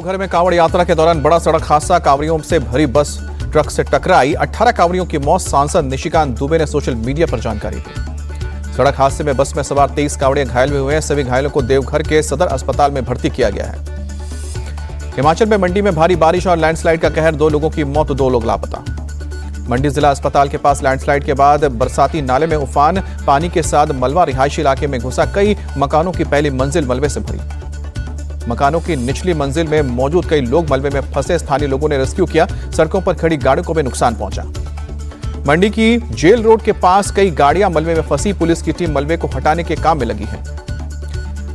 देवघर में कांवड़ यात्रा के दौरान बड़ा सड़क हादसा, कांवड़ियों से भरी बस ट्रक से टकराई। 18 कांवड़ियों की मौत। सांसद निशिकांत दुबे ने सोशल मीडिया पर जानकारी दी। सड़क हादसे में बस में सवार 23 कांवड़िए घायल भी हुए हैं। सभी घायलों को देवघर के सदर अस्पताल में भर्ती किया गया है। हिमाचल में मंडी में भारी बारिश और लैंडस्लाइड का कहर, 2 लोगों की मौत, 2 लोग लापता। मंडी जिला अस्पताल के पास लैंडस्लाइड के बाद बरसाती नाले में उफान, पानी के साथ मलबा रिहायशी इलाके में घुसा। कई मकानों की पहली मंजिल मलबे से भरी। मकानों की निचली मंजिल में मौजूद कई लोग मलबे में फंसे। स्थानीय लोगों ने रेस्क्यू किया। सड़कों पर खड़ी गाड़ियों को भी नुकसान पहुंचा। मंडी की जेल रोड के पास कई गाड़ियां मलबे में फंसी। पुलिस की टीम मलबे को हटाने के काम में लगी है।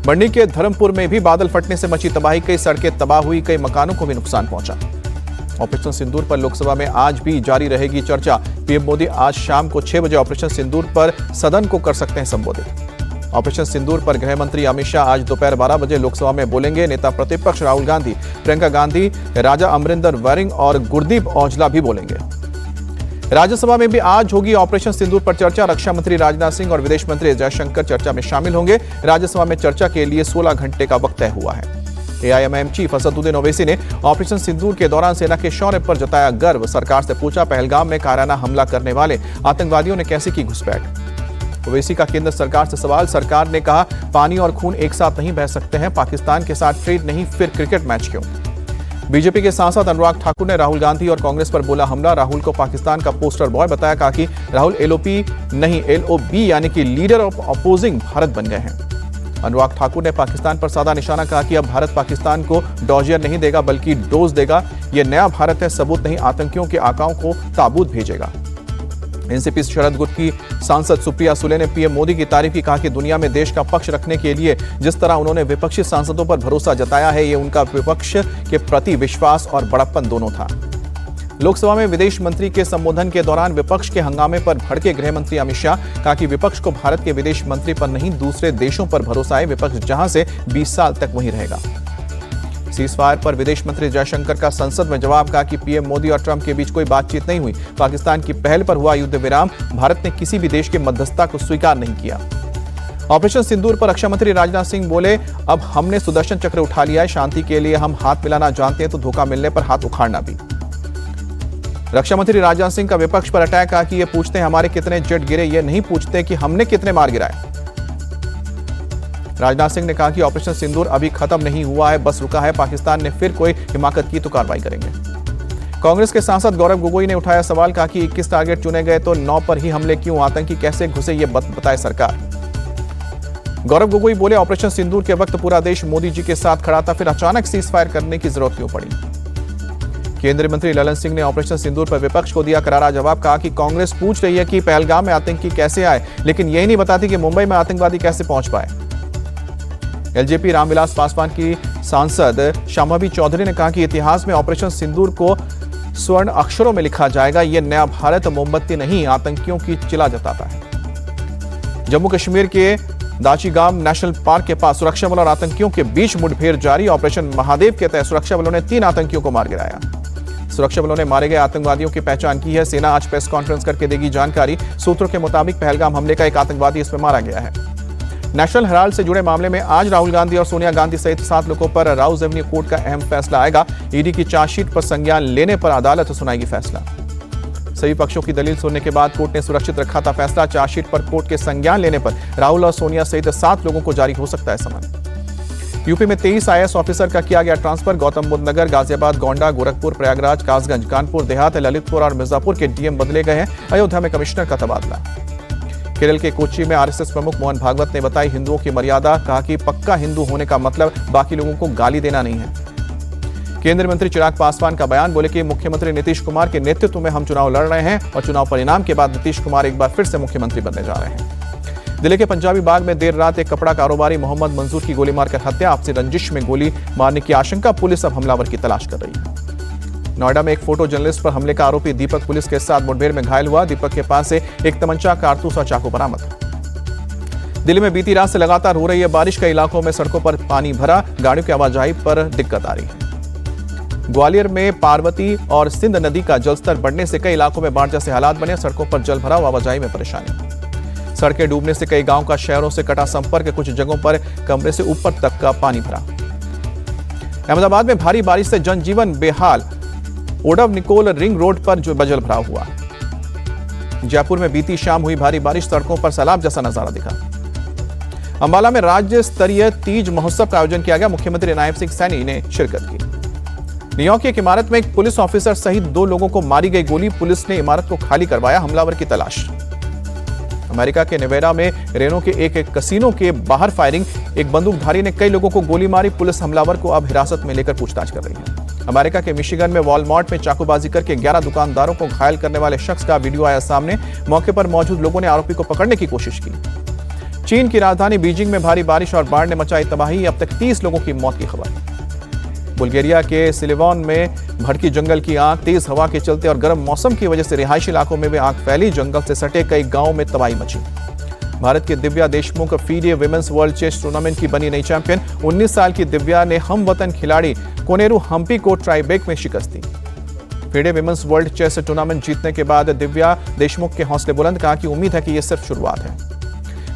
मंडी के धर्मपुर में भी बादल फटने से मची तबाही। कई सड़कें तबाह हुई, कई मकानों को भी नुकसान पहुंचा। ऑपरेशन सिंदूर पर लोकसभा में आज भी जारी रहेगी चर्चा। पीएम मोदी आज शाम को 6 बजे ऑपरेशन सिंदूर पर सदन को कर सकते हैं संबोधित। ऑपरेशन सिंदूर पर गृह मंत्री अमित शाह आज दोपहर 12 बजे लोकसभा में बोलेंगे। नेता प्रतिपक्ष राहुल गांधी, प्रियंका गांधी, राजा अमरिंदर वैरिंग और गुरदीप औजला भी बोलेंगे। राज्यसभा में भी आज होगी ऑपरेशन सिंदूर पर चर्चा। रक्षा मंत्री राजनाथ सिंह और विदेश मंत्री जयशंकर चर्चा में शामिल होंगे। राज्यसभा में चर्चा के लिए 16 घंटे का वक्त तय हुआ है। एआईएमआईएम चीफ असदुद्दीन ओवैसी ने ऑपरेशन सिंदूर के दौरान सेना के शौर्य पर जताया गर्व। सरकार से पूछा, पहलगाम में कायराना हमला करने वाले आतंकवादियों ने कैसे की घुसपैठ। ओवैसी का केंद्र सरकार से सवाल। सरकार ने कहा, पानी और खून एक साथ नहीं बह सकते हैं। पाकिस्तान के साथ ट्रेड नहीं, फिर क्रिकेट मैच क्यों। बीजेपी के सांसद अनुराग ठाकुर ने राहुल गांधी और कांग्रेस पर बोला हमला। राहुल को पाकिस्तान का पोस्टर बॉय बताया। कहा कि राहुल एलओपी नहीं एलओबी यानी कि लीडर ऑफ अपोजिंग भारत बन गए हैं। अनुराग ठाकुर ने पाकिस्तान पर साधा निशाना। कहा कि अब भारत पाकिस्तान को डॉजियर नहीं देगा बल्कि डोज देगा। यह नया भारत है, सबूत नहीं, आतंकियों के आकाओं को ताबूत भेजेगा। एनसीपी शरद गुट की सांसद सुप्रिया सुले ने पीएम मोदी की तारीफ की। कहा कि दुनिया में देश का पक्ष रखने के लिए जिस तरह उन्होंने विपक्षी सांसदों पर भरोसा जताया है, ये उनका विपक्ष के प्रति विश्वास और बड़प्पन दोनों था। लोकसभा में विदेश मंत्री के संबोधन के दौरान विपक्ष के हंगामे पर भड़के गृह मंत्री अमित शाह। कहा कि विपक्ष को भारत के विदेश मंत्री पर नहीं, दूसरे देशों पर भरोसा है। विपक्ष जहां से 20 साल तक वहीं रहेगा। सीजफायर पर विदेश मंत्री जयशंकर का संसद में जवाब। कहा कि पीएम मोदी और ट्रंप के बीच कोई बातचीत नहीं हुई। पाकिस्तान की पहल पर हुआ युद्ध विराम। भारत ने किसी भी देश की मध्यस्थता को स्वीकार नहीं किया। ऑपरेशन सिंदूर पर रक्षा मंत्री राजनाथ सिंह बोले, अब हमने सुदर्शन चक्र उठा लिया है। शांति के लिए हम हाथ मिलाना जानते हैं, तो धोखा मिलने पर हाथ उखाड़ना भी। रक्षा मंत्री राजनाथ सिंह का विपक्ष पर अटैक। कहा कि ये पूछते हैं हमारे कितने जेट गिरे, ये नहीं पूछते कि हमने कितने मार गिराए। राजनाथ सिंह ने कहा कि ऑपरेशन सिंदूर अभी खत्म नहीं हुआ है, बस रुका है। पाकिस्तान ने फिर कोई हिमाकत की तो कार्रवाई करेंगे। कांग्रेस के सांसद गौरव गोगोई ने उठाया सवाल। कहा कि 21 टारगेट चुने गए तो 9 पर ही हमले क्यों, आतंकी कैसे घुसे, ये बताए सरकार। गौरव गोगोई बोले, ऑपरेशन सिंदूर के वक्त पूरा देश मोदी जी के साथ खड़ा था, फिर अचानक सीज फायर करने की जरूरत क्यों पड़ी। केंद्रीय मंत्री ललन सिंह ने ऑपरेशन सिंदूर पर विपक्ष को दिया करारा जवाब। कहा कि कांग्रेस पूछ रही है कि पहलगाम में आतंकी कैसे आए, लेकिन यही नहीं बताती कि मुंबई में आतंकवादी कैसे पहुंच पाए। एलजेपी रामविलास पासवान की सांसद शांभवी चौधरी ने कहा कि इतिहास में ऑपरेशन सिंदूर को स्वर्ण अक्षरों में लिखा जाएगा। यह नया भारत मोमबत्ती नहीं, आतंकियों की चिला जताता है। जम्मू कश्मीर के दाचीगाम नेशनल पार्क के पास सुरक्षा बल और आतंकियों के बीच मुठभेड़ जारी। ऑपरेशन महादेव के तहत सुरक्षा बलों ने 3 आतंकियों को मार गिराया। सुरक्षा बलों ने मारे गए आतंकवादियों की पहचान की है। सेना आज प्रेस कॉन्फ्रेंस करके देगी जानकारी। सूत्रों के मुताबिक पहलगाम हमले का एक आतंकवादी इसमें मारा गया है। नेशनल हेराल्ड से जुड़े मामले में आज राहुल गांधी और सोनिया गांधी सहित 7 लोगों पर राउज एवेन्यू कोर्ट का अहम फैसला आएगा। ईडी की चार्जशीट पर संज्ञान लेने पर अदालत सुनाएगी फैसला। सभी पक्षों की दलील सुनने के बाद कोर्ट ने सुरक्षित रखा था फैसला। चार्जशीट पर कोर्ट के संज्ञान लेने पर राहुल और सोनिया सहित 7 लोगों को जारी हो सकता है समन। यूपी में 23 आईएएस ऑफिसर का किया गया ट्रांसफर। गौतम बुद्ध नगर, गाजियाबाद, गोंडा, गोरखपुर, प्रयागराज, कासगंज, कानपुर देहात, ललितपुर और मिर्जापुर के डीएम बदले गए हैं। अयोध्या में कमिश्नर का तबादला। केरल के कोच्चि में आरएसएस प्रमुख मोहन भागवत ने बताई हिंदुओं की मर्यादा। कहा कि पक्का हिंदू होने का मतलब बाकी लोगों को गाली देना नहीं है। केंद्रीय मंत्री चिराग पासवान का बयान। बोले कि मुख्यमंत्री नीतीश कुमार के नेतृत्व में हम चुनाव लड़ रहे हैं और चुनाव परिणाम के बाद नीतीश कुमार एक बार फिर से मुख्यमंत्री बनने जा रहे हैं। दिल्ली के पंजाबी बाग में देर रात एक कपड़ा कारोबारी मोहम्मद मंजूर की गोली मारकर हत्या। आपसी रंजिश में गोली मारने की आशंका। पुलिस अब हमलावर की तलाश कर रही है। नोएडा में एक फोटो जर्नलिस्ट पर हमले का आरोपी दीपक पुलिस के साथ मुठभेड़ में घायल हुआ। दीपक के पास से एक तमंचा, कारतूस और चाकू बरामद। दिल्ली में बीती रात से लगातार हो रही है बारिश। कई इलाकों में सड़कों पर पानी भरा, गाड़ियों की आवाजाही पर दिक्कत आ रही है। ग्वालियर में पार्वती और सिंध नदी का जलस्तर बढ़ने से कई इलाकों में बाढ़ जैसे हालात बने। सड़कों पर जल भराव, आवाजाही में परेशानी। सड़कें डूबने से कई गांव का शहरों से कटा संपर्क। कुछ जगहों पर कमरे से ऊपर तक का पानी भरा। अहमदाबाद में भारी बारिश से जनजीवन बेहाल, ओडव निकोल रिंग रोड पर जो बजल भरा हुआ। जयपुर में बीती शाम हुई भारी बारिश, सड़कों पर सैलाब जैसा नजारा दिखा। अंबाला में राज्य स्तरीय तीज महोत्सव का आयोजन किया गया, मुख्यमंत्री नायब सिंह सैनी ने शिरकत की। न्यूयॉर्क की एक इमारत में एक पुलिस ऑफिसर सहित 2 लोगों को मारी गई गोली, पुलिस ने इमारत को खाली करवाया, हमलावर की तलाश। अमेरिका के नेवाडा में रेनो के एक कसीनो के बाहर फायरिंग, एक बंदूकधारी ने कई लोगों को गोली मारी, पुलिस हमलावर को अब हिरासत में लेकर पूछताछ कर रही है। अमेरिका के मिशिगन में वॉलमार्ट में चाकूबाजी करके 11 दुकानदारों को घायल करने वाले शख्स का वीडियो आया सामने, मौके पर मौजूद लोगों ने आरोपी को पकड़ने की कोशिश की। चीन की राजधानी बीजिंग में भारी बारिश और बाढ़ ने मचाई तबाही, अब तक 30 लोगों की मौत की खबर। बुल्गारिया के सिलिवॉन में भड़की जंगल की आग, तेज हवा के चलते और गर्म मौसम की वजह से रिहायशी इलाकों में भी आग फैली, जंगल से सटे कई गांवों में तबाही मची। भारत की Divya Deshmukh FIDE women's world chess tournament की बनी नई चैंपियन। 19 साल की दिव्या ने हमवतन खिलाड़ी कोनेरू हम्पी को ट्राईब्रेक में शिकस्त दी। FIDE women's world chess tournament जीतने के बाद दिव्या देशमुख के हौसले बुलंद, कहा कि उम्मीद है कि यह सिर्फ शुरुआत है।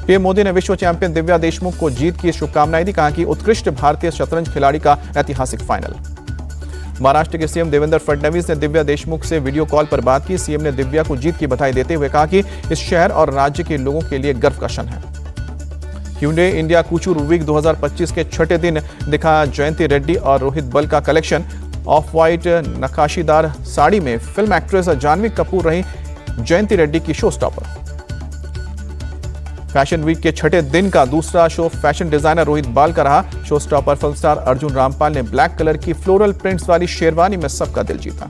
पीएम मोदी ने विश्व चैंपियन दिव्या देशमुख को जीत की शुभकामनाएं दी, कहा कि उत्कृष्ट भारतीय शतरंज खिलाड़ी का ऐतिहासिक फाइनल। महाराष्ट्र के सीएम देवेंद्र फडणवीस ने दिव्या देशमुख से वीडियो कॉल पर बात की। सीएम ने दिव्या को जीत की बधाई देते हुए कहा कि इस शहर और राज्य के लोगों के लिए गर्व का क्षण है। Hyundai इंडिया कुचूर वीक 2025 के छठे दिन दिखा जयंती रेड्डी और रोहित बल का कलेक्शन। ऑफ व्हाइट नक्काशीदार साड़ी में फिल्म एक्ट्रेस जानवी कपूर रही जयंती रेड्डी की शो स्टॉपर। फैशन वीक के छठे दिन का दूसरा शो फैशन डिजाइनर रोहित बाल का रहा। Show stopper film star Arjun Rampal ने ब्लैक कलर की फ्लोरल प्रिंट्स वाली शेरवानी में सबका दिल जीता।